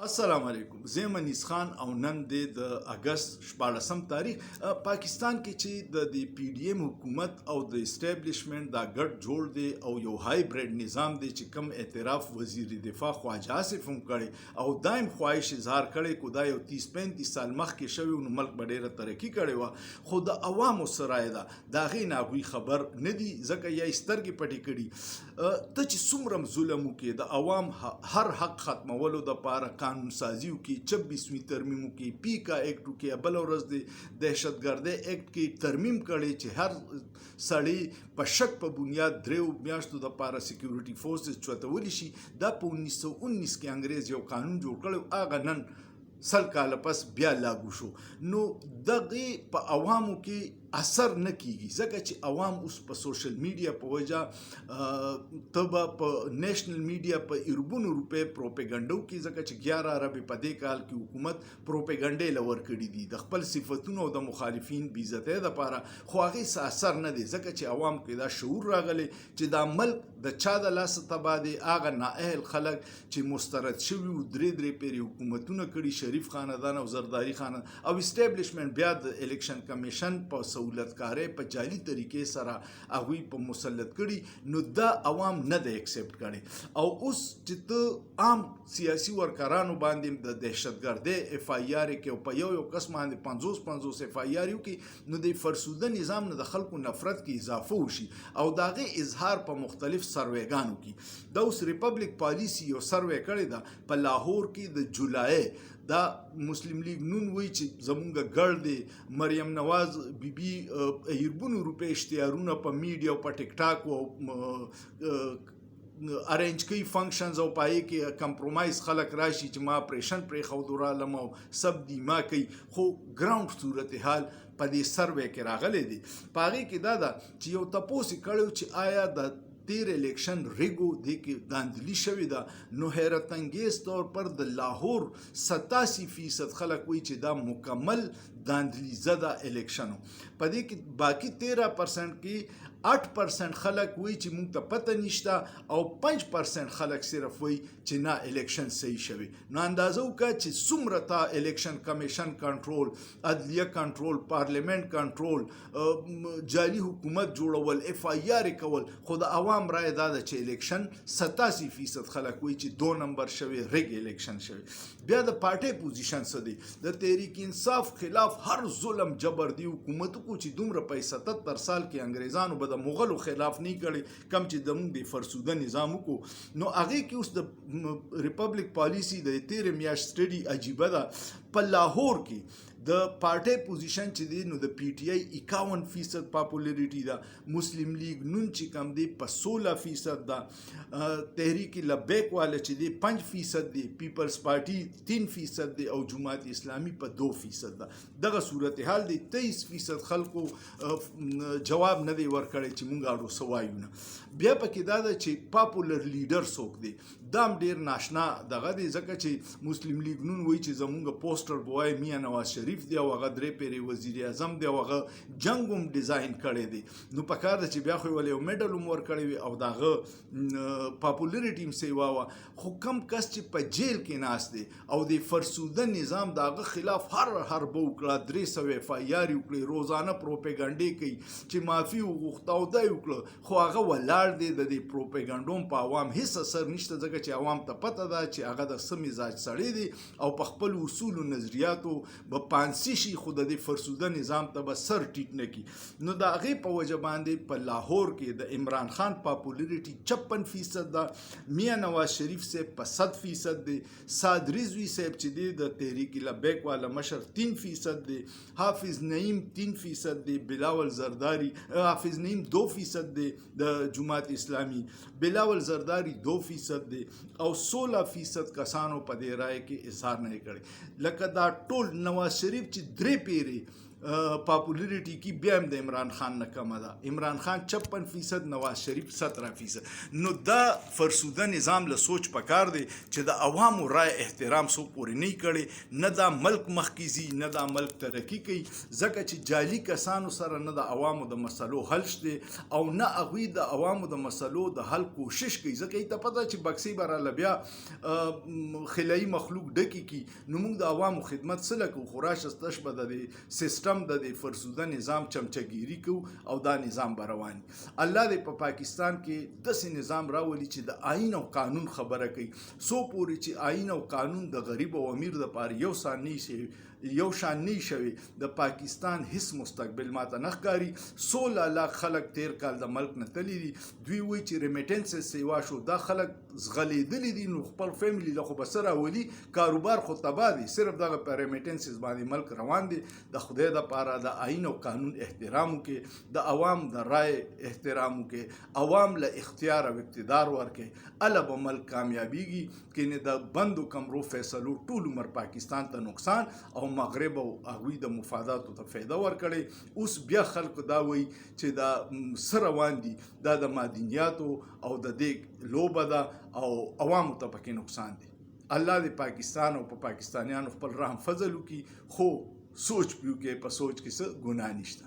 السلام علیکم زه منیس خان او نن د اگست 14 تاریخ پاکستان کې چې د پی ډی ایم حکومت او د اسټابلیشمنت دا ګډ جوړ دی او یو هایبریډ نظام دی چې کم اعتراف وزیر دفاع خواجه آصف هم کړی او دایم خواهش اظهار کړی کو دا یو 30-35 سال مخکې شوی نو ملک به ډېره ترقي کړې وه خو د عوامو سرای ده د هغې نه هغوی خبر نه دي ځکه یا یې سترګې پټې کړي ته چې څومره ظلم وکړې د عوام هر حق ختمولو دپاره قانون سازی وکړي 26وي ترمیم وکړي پیکا ایکټ وکړي بله ورځ د دهشتګردۍ ایکټ کې ترمیم کړی چې هر سړی په شک په بنیاد 3 میاشتو دپاره سیکیورټي فورسز چوتولی شي دا په 1919 کې انګریز یو قانون جوړ کړی هغه نن سل کاله پس بیا لاګو شو نو دغې په عوامو کې اثر نه کیږي ځکه چې عوام اوس په سوشل میډیا په وجه ته به په نیشنل میډیا په اربونو روپۍ پروپیګنډو کې ځکه چې 11 اربې په دې کال کې حکومت پروپیګنډې له ورکړي دي د خپل صفتونو او د مخالفین بېعزتۍ دپاره خو هغې څه اثر نه دی ځکه چې عوام کې دا شعور راغلی چې دا ملک د چا د لاسه تباه دی هغه نااهل خلک چې مسترد شوي وو درې پیرې حکومتونه کړي شریف خاندان او زرداري خاندان او اسټابلیشمنټ بیا د الیکشن کمیشن په سہولتکارۍ په جعلي طریقې سره هغوی په مسلط کړي نو دا عوام نه دی اکسپټ کړی او اوس چې ته عام سیاسي ورکرانو باندې د دهشتګردۍ اف آی آر کې او په یو کس باندې 50 اف آی آر وکړي نو د فرسوده نظام نه د خلکو نفرت کې اضافه وشي او د هغې اظهار په مختلف سروېګانو کې دا اوس ریپبلک پالیسي یو سروې کړې ده په لاهور کې د جولای دا مسلم لیگ نون وی چې زمونږ ګړ دی مریم نواز بیبي ایربونو روپۍ اشتهارونه په میډیا او په ټیک ټاک او ارینج کوي فنکشنز او پای کې کمپرومایز خلک راشي چې ما اپریشن پرېښودو رالم او سب دیما کوي خو ګراوند صورتحال په دې سروې کې راغلی دی په هغې کې دا ده چې یو تپوس یې کړی چې آیا د تیر الیکشن ریګو دی کې داندلی شوې ده نو حیرت انگیز طور پر د لاهور 87% خلک وایي چې دا مکمل داندلی زده الیکشن په دې کې باقي 13% کې 8% خلک وایي چې موږ ته پته نشته او 5% خلک صرف وایي چې نه الیکشن صحیح شوی نو اندازه وکړه چې څومره تا الیکشن کمیشن کنټرول عدلیه کنټرول پارلیمنت کنټرول جعلي حکومت جوړول اف آی آر کول خو د عوام رای دا ده چې الیکشن 87% خلک وایي چې 2 نمبر شوی ریګ الیکشن شوی بیا د پارټۍ پوزیشن څه دی د تحریک انصاف خلاف هر ظلم جبر دی حکومت کو چې دومره په 77 سال کې انګریزانو به د مغلو خلاف نه کړي کم چې زموږ د فرسوده نظام وکړو نو هغې کې اوس د ریپبلک پالیسي د تېرې میاشت سټډي عجیبه ده په لاهور کې د پارټۍ پوزیشن چې دی نو د پی ټی آی 51% پاپولیریټي ده مسلم لیگ نون چې کم دی په 16% ده تحریک لبیک والا چې دی 5% دی پیپلز پارټي 3% دی او جماعت اسلامی په 2% ده دغه صورتحال دی 23% خلکو جواب نه دی ورکړی چې مونږ اړو څه وایو نه بیا پکې دا ده چې پاپولر لیډر څوک دی دا هم ډېر ناشنا دغه دی ځکه چې مسلم لیگ نون وایي چې زمونږ پوسټر بوای میاں نواز شریف دی او هغه 3 پیرې وزیر اعظم دی او هغه جنګ هم ډیزاین کړی دی نو پکار ده چې بیا خو ولې یو میډل هم ورکړی وي او د هغه پاپولریټي هم صحیح واوه خو کم کس چې په جیل کې ناست دی او د فرسوده نظام د هغه خلاف هر حربه وکړه 300 اف آی آر وکړي روزانه پروپیګنډې کوي چې معافي وغوښته او دا یې وکړه خو هغه ولاړ دی د دې پروپیګنډو په عوام هېڅ اثر نشته ځکه چې عوام ته پته ده چې هغه د څه مزاج سړی دی او په خپل اصولو نظریاتو به پانسي شي خو د دې فرسوده نظام ته به سر ټیټ نه کړي نو د هغې په وجه باندې په لاهور کې د عمران خان پاپولیریټي 56% ده میاں نواز شریف صاحب په 100% دی سعد رضوي صاحب چې دی د تحریک لبیک والا مشر 3% دی حافظ نعیم 3% دی بلاول زرداری حافظ نعیم 2% دی د جماعت اسلامی بلاول زرداری 2% دی او 16% کسانو په دې رای کې اظهار نه کړی لکه دا ټول نواز شریف چې 3 پیرې پاپولریټي کې بیا هم د عمران خان نه کمه ده. عمران خان 56%، نواز شریف 17%. نو دا فرسوده نظام له سوچ پکار دی چې د عوامو رای احترام سو پورې نه کړي، نه دا ملک مخکې ځي نه دا ملک ترقي کوي، ځکه چې جعلي کسانو سره نه د عوامو د مسلو حل شته او نه هغوی د عوامو د مسلو د حل کوشش کوي، ځکه یې ته پته چې بکسې به راله بیا خلایي مخلوق ډکې کي. نو موږ د عوامو خدمت څه لکو، خو راشه تش به د سیسټم د فرسوده نظام چمچګیري کو او دا نظام به روان. الله دې په پاکستان کې داسې نظام راولي چې د آئین او قانون خبره کوي، سو پورې چې آئین او قانون د غریب او امیر دپاره یو شان نه شوي. د پاکستان هیڅ مستقبل ماته نه ښکاري. 16 لاک خلک تیر کال د ملک نه تللی دي. دوی وایي چې ریمیټنسز سیوا شو، دا خلک زغلیدلی دي، نو خپل فیملی له خو به څه راولي، کاروبار خو تباه دی، صرف دغه په ریمیټنسز باندې ملک روان دی. د خدای دپاره د آئین او قانون احترام وکړي، د عوام د رای احترام وکړي، عوام له اختیار او اقتدار ورکړي، اله به ملک کامیابیږي. کنه د بندو کمرو فیصلو ټول عمر پاکستان ته نقصان او مغرب او هغوی د مفاداتو ته فایده ورکړي. اوس بیا خلکو دا وایي چې دا څه روان دي، دا د معدنیاتو او د دې لوبه ده او عوامو ته پکې نقصان دی. الله دې پاکستان او په پاکستانیانو خپل رحم فضل وکړي، خو سوچ پیو کې په سوچ کې څه ګناه نشته.